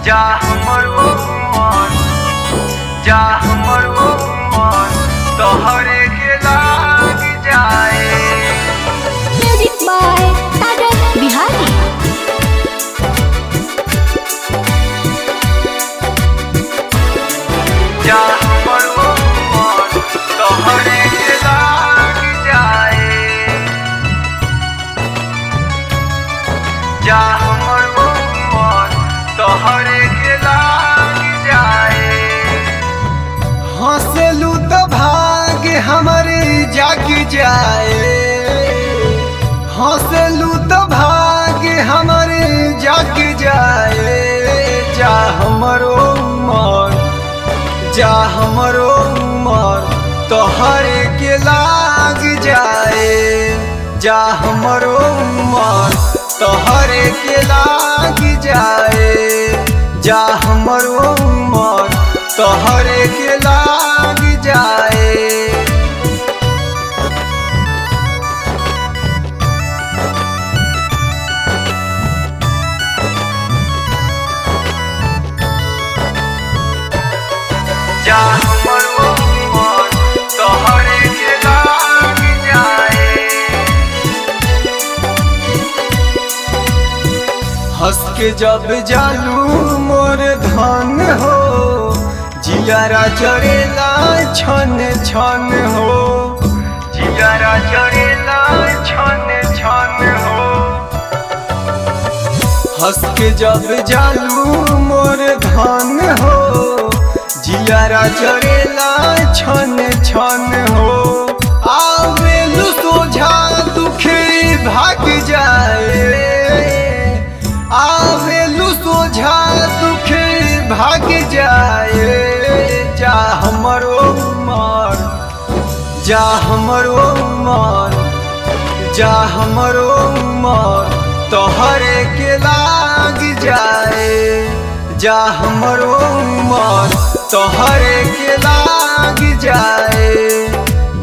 जा हमर उमर, जा हमर उमर तोहरे के लाग जाए। म्यूजिक बाय सागर बिहारी। जा हमर उमर तोहरे के लाग जाए। जा हमर उमर तोहरे के लाग जाए। हंसलू तो भाग हमारे जाग जाए, हंसलू तो भाग हमारे जाग जाए। जा हमरो उमर, जा हमरो उमर तोहरे के लाग जाए। जा हमरो उमर तोहरे के लाग जाए। जा हमरो उमर तोहरे के लाग जाए। जा हमर उमर तोहरे के लाग जाए। हंस के जब जालू मोर धन हो, जियारा चढ़ेला छन छन हो। जियारा चढ़ेला छन छन हो। हंस के जब जालू मोर धन हो, जियारा चढ़ेला छन छन हो। आवेलू सोझा दुखे भाग जाए, आवेलू सोझा दुखे भाग जाए। जा हमरो उमर, जा हमरो उमर, जा हमरो उमर तोहरे के लाग जाए। जा हमरो उमर तोहरे के लाग जाए।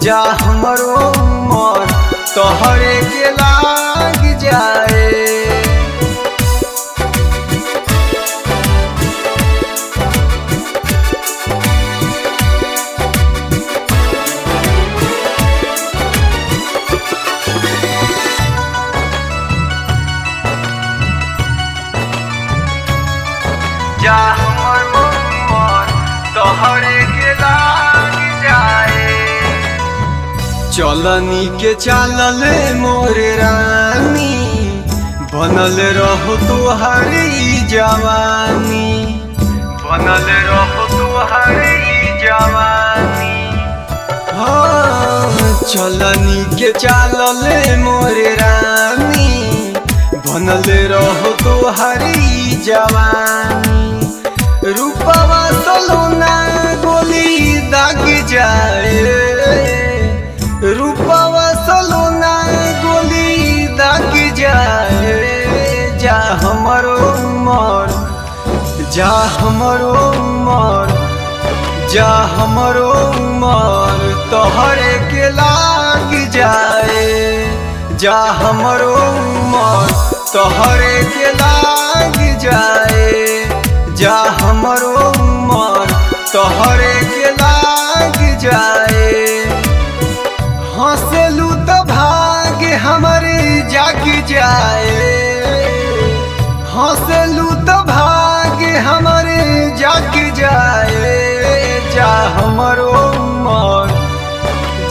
जा हमरो उमर तोहरे के लाग जाए। जा हमर उमर तोहरे के लाग जाए। चलनी के चालल मोर रानी, बनल रहो तुहरी जवानी। बनल रहो तुहरी जवानी। हाँ, चलनी के चालल मोर रानी, बनल रहो तुहरी जवानी। रूपवा सलोना गोली दाग जाए, रूपवा सलोना गोली दाग जाए। जा हमरो उमर, जा हमरो उमर, जा हमरो उमर तोहरे के लाग जाए। जा हमरो उमर तोहरे के लाग जाए। जा हमरो उमर तोहरे के लाग जाए। हंसलू तो भाग हमारे जाग जाए, हंसलू तो भाग हमारे जाग जाए। जा हमरो उमर,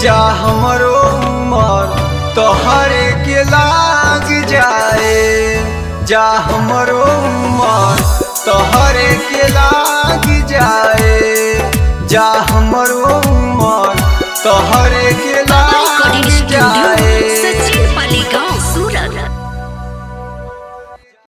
जा हमरो उमर तोहरे के लाग जाए। जा हमरो उमर तोहरे के लाग जाए। जा हमरो उमर तोहरे के लाग